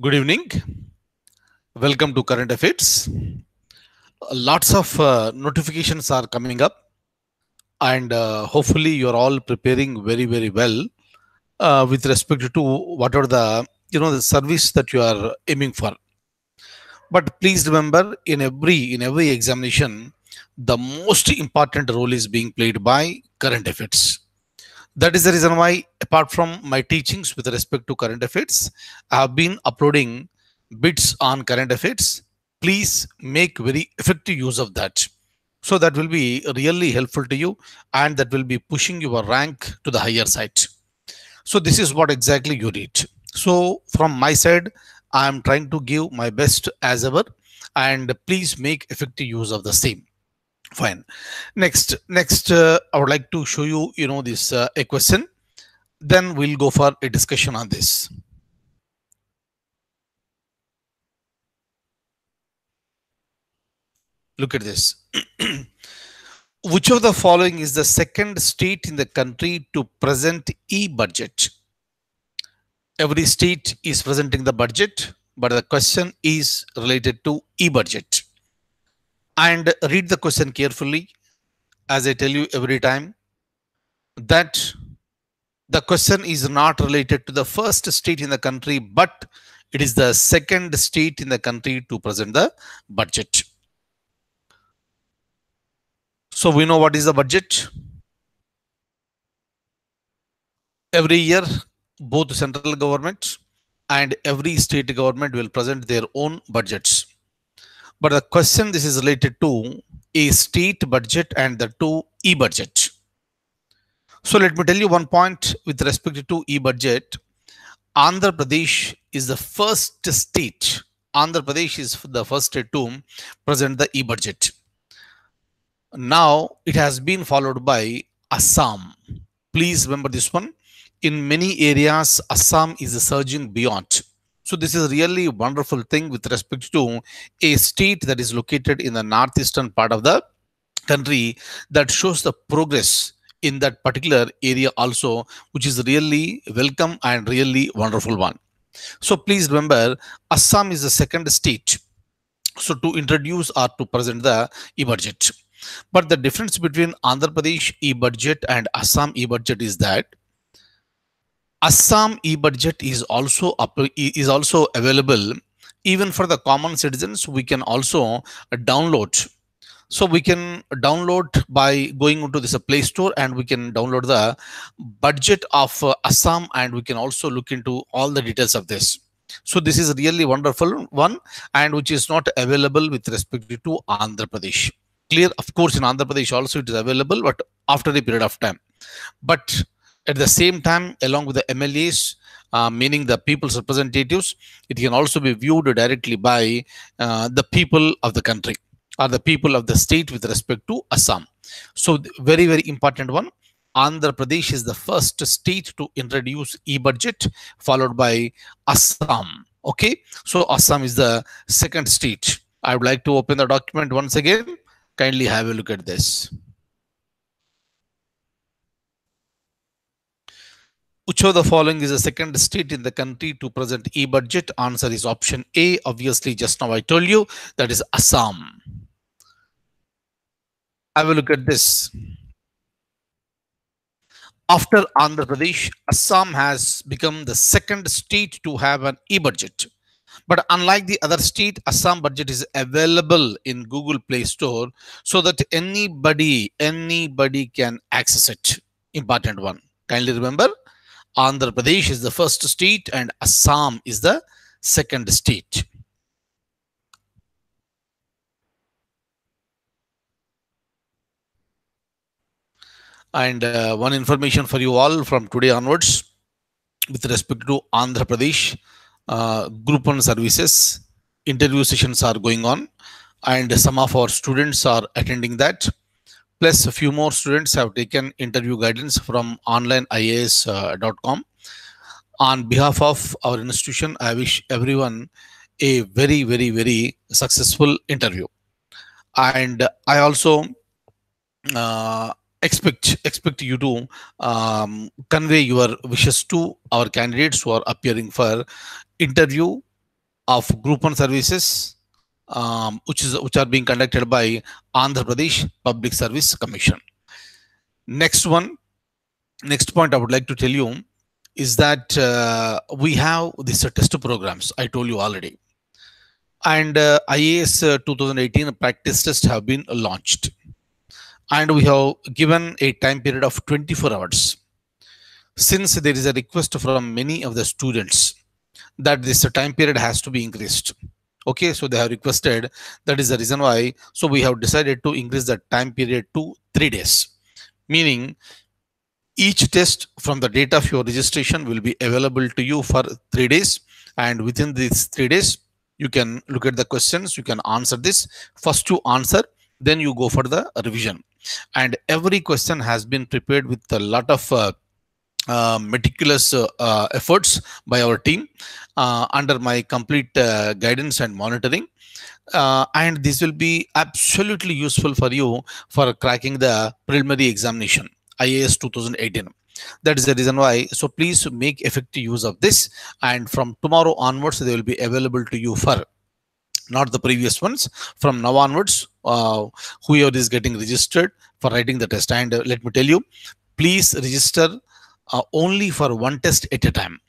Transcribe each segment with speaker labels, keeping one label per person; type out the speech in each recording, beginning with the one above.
Speaker 1: Good evening. Welcome to Current Affairs. Lots of notifications are coming up, and hopefully, you're all preparing very, very well with respect to whatever the service that you are aiming for. But please remember, in every examination, the most important role is being played by current affairs. That is the reason why, apart from my teachings with respect to current affairs, I have been uploading bits on current affairs. Please make very effective use of that. So that will be really helpful to you, and that will be pushing your rank to the higher side. So this is what exactly you need. So from my side, I am trying to give my best as ever, and please make effective use of the same. Fine. Next, I would like to show you, this a question. Then we'll go for a discussion on this. Look at this. Which of the following is the second state in the country to present e-budget? Every state is presenting the budget, but the question is related to e-budget. And read the question carefully, as I tell you every time, that the question is not related to the first state in the country, but it is the second state in the country to present the budget. So we know what is the budget. Every year, both central government and every state government will present their own budgets. But the question, this is related to a state budget and the two e-budget. So let me tell you one point with respect to e-budget. Andhra Pradesh is the first state. Andhra Pradesh is the first state to present the e-budget. Now it has been followed by Assam. Please remember this one. In many areas, Assam is surging beyond. So this is really a wonderful thing with respect to a state that is located in the northeastern part of the country, that shows the progress in that particular area also, which is really welcome and really wonderful one. So please remember, Assam is the second state so to introduce or to present the e-budget. But the difference between Andhra Pradesh e-budget and Assam e-budget is that Assam e-budget is also available even for the common citizens. We can also download. So we can download by going into this Play Store, and we can download the budget of Assam, and we can also look into all the details of this. So this is really wonderful one, and which is not available with respect to Andhra Pradesh. Clear? Of course, in Andhra Pradesh also it is available, but after a period of time. But at the same time, along with the MLAs, meaning the people's representatives, it can also be viewed directly by the people of the country or the people of the state with respect to Assam. So very, very important one. Andhra Pradesh is the first state to introduce e-budget, followed by Assam. Okay, so Assam is the second state. I would like to open the document once again. Kindly have a look at this. Which of the following is the second state in the country to present e-budget? Answer is option A. Obviously, just now I told you, that is Assam. Have a look at this. After Andhra Pradesh, Assam has become the second state to have an e-budget. But unlike the other state, Assam budget is available in Google Play Store, so that anybody can access it. Important one. Kindly remember, Andhra Pradesh is the first state and Assam is the second state. And one information for you all from today onwards with respect to Andhra Pradesh group 1 services, interview sessions are going on, and some of our students are attending that. Plus a few more students have taken interview guidance from onlineias.com. On behalf of our institution, I wish everyone a very, very, very successful interview. And I also expect you to convey your wishes to our candidates who are appearing for interview of Group 1 services, which are being conducted by Andhra Pradesh Public Service Commission. Next point I would like to tell you is that we have these test programs I told you already, and IAS 2018 practice tests have been launched, and we have given a time period of 24 hours. Since there is a request from many of the students that this time period has to be increased. Okay, so they have requested, that is the reason why. So we have decided to increase the time period to 3 days, meaning each test from the date of your registration will be available to you for 3 days, and within these 3 days you can look at the questions, you can answer this. First you answer, then you go for the revision, and every question has been prepared with a lot of meticulous efforts by our team under my complete guidance and monitoring, and this will be absolutely useful for you for cracking the preliminary examination IAS 2018. That is the reason why. So please make effective use of this, and from tomorrow onwards they will be available to you for not the previous ones. From now onwards, whoever is getting registered for writing the test, and let me tell you, please register only for one test at a time.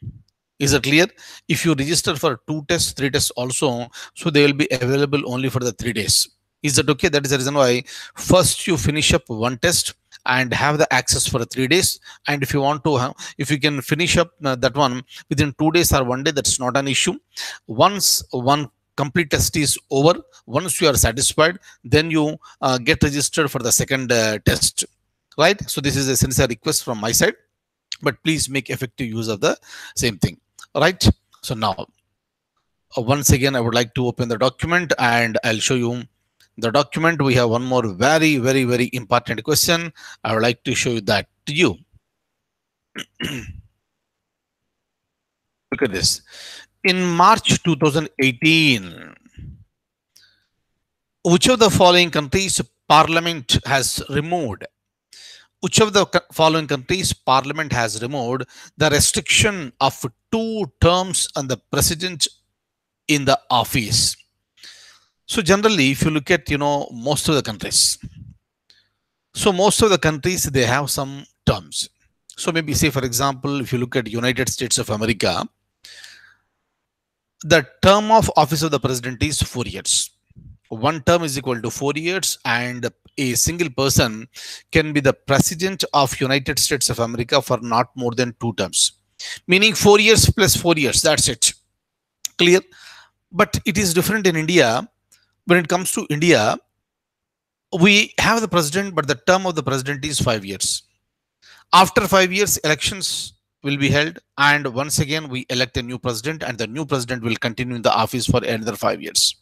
Speaker 1: Is it clear? If you register for 2 tests, 3 tests also, so they will be available only for the 3 days. Is that okay? That is the reason why first you finish up one test and have the access for 3 days. And if you want to have, if you can finish up that one within 2 days or 1 day, that's not an issue. Once one complete test is over, once you are satisfied, then you get registered for the second test, right? So this is a sincere request from my side, but please make effective use of the same thing, right? So now once again I would like to open the document and I'll show you the document. We have one more very important question. I would like to show you that to you. Look at this. In March 2018, which of the following countries parliament has removed? Which of the following countries parliament has removed the restriction of 2 terms on the president in the office? So generally, if you look at, most of the countries, so most of the countries, they have some terms. So maybe say, for example, if you look at United States of America, the term of office of the president is 4 years. One term is equal to 4 years, and a single person can be the president of United States of America for not more than 2 terms, meaning 4 years plus 4 years. That's it. Clear? But it is different in India. When it comes to India, we have the president, but the term of the president is 5 years. After 5 years, elections will be held, and once again we elect a new president, and the new president will continue in the office for another 5 years.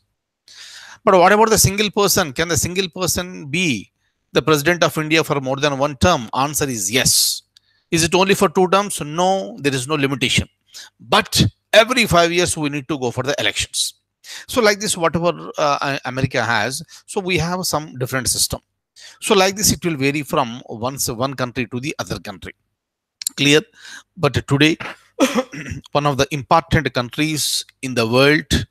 Speaker 1: But what about the single person? Can the single person be the president of India for more than 1 term? Answer is yes. Is it only for 2 terms? No, there is no limitation. But every 5 years we need to go for the elections. So like this, whatever America has, so we have some different system. So like this, it will vary from one country to the other country. Clear? But today, one of the important countries in the world,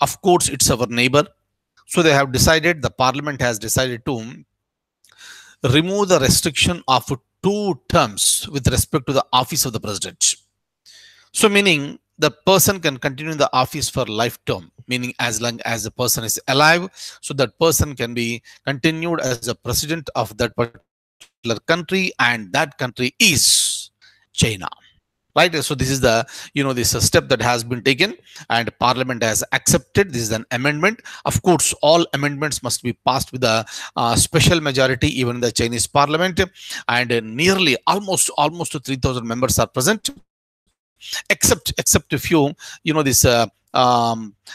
Speaker 1: of course, it's our neighbor. So they have decided, the parliament has decided to remove the restriction of 2 terms with respect to the office of the president. So meaning the person can continue in the office for life term, meaning as long as the person is alive, so that person can be continued as the president of that particular country, and that country is China. Right? So this is the, this is a step that has been taken and parliament has accepted. This is an amendment. Of course, all amendments must be passed with a special majority, even in the Chinese parliament, and nearly almost 3,000 members are present, except a few, this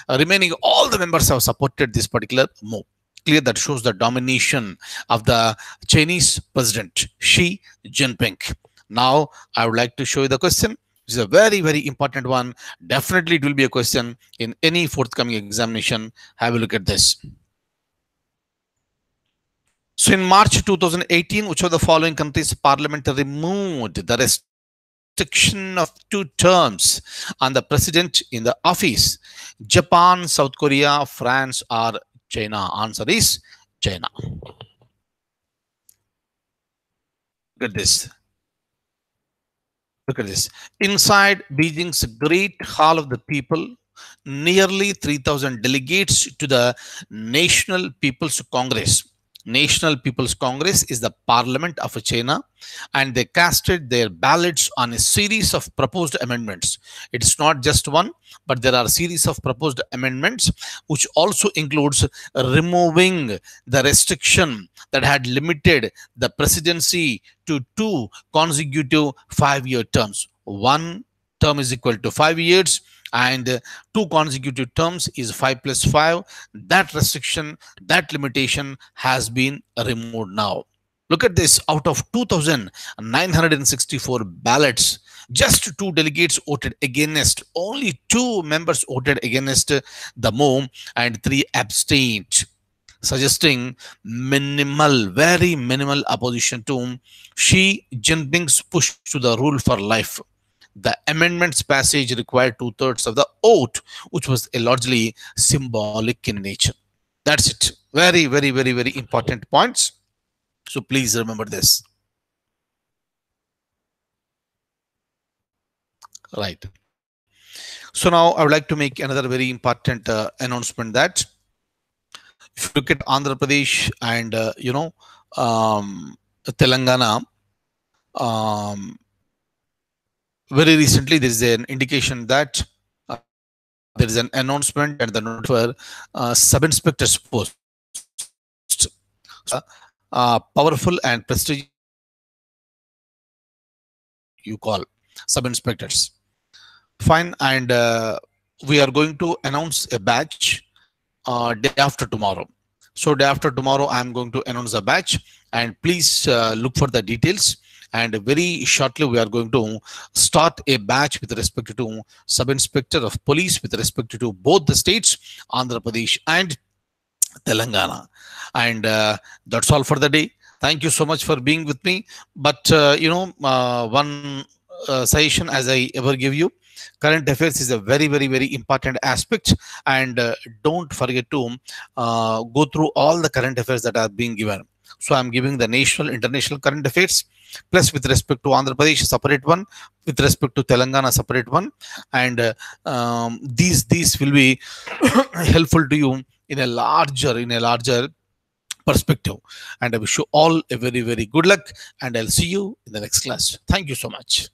Speaker 1: remaining, all the members have supported this particular move. Clear? That shows the domination of the Chinese president, Xi Jinping. Now, I would like to show you the question. This is a very important one. Definitely, it will be a question in any forthcoming examination. Have a look at this. So, in March 2018, which of the following countries' parliament removed the restriction of 2 terms on the president in the office? Japan, South Korea, France, or China? Answer is China. Look at this. Look at this. Inside Beijing's Great Hall of the People, nearly 3,000 delegates to the National People's Congress. National People's Congress is the parliament of China, and they casted their ballots on a series of proposed amendments. It's not just one, but there are a series of proposed amendments, which also includes removing the restriction that had limited the presidency to 2 consecutive 5-year terms. One term is equal to 5 years, and 2 consecutive terms is 5 plus 5. That restriction, that limitation has been removed now. Look at this. Out of 2,964 ballots, just 2 delegates voted against. Only 2 members voted against the move, and 3 abstained, suggesting minimal, very minimal opposition to Xi Jinping's push to the rule for life. The amendments passage required 2/3 of the vote, which was largely symbolic in nature. That's it. Very, very, very, very important points. So please remember this. Right. So now I would like to make another very important announcement that if you look at Andhra Pradesh and Telangana, very recently there is an indication that there is an announcement and the note for sub-inspector's post. Powerful and prestigious you call sub-inspectors. Fine, and we are going to announce a batch day after tomorrow. So day after tomorrow, I am going to announce a batch, and please look for the details. And very shortly, we are going to start a batch with respect to sub-inspector of police with respect to both the states, Andhra Pradesh and Telangana. And that's all for the day. Thank you so much for being with me. But one suggestion as I ever give you, current affairs is a very, very, very important aspect, and don't forget to go through all the current affairs that are being given. So I'm giving the national, international current affairs, plus with respect to Andhra Pradesh, separate one, with respect to Telangana, separate one, and these will be helpful to you in a larger perspective. And I wish you all a very, very good luck, and I'll see you in the next class. Thank you so much.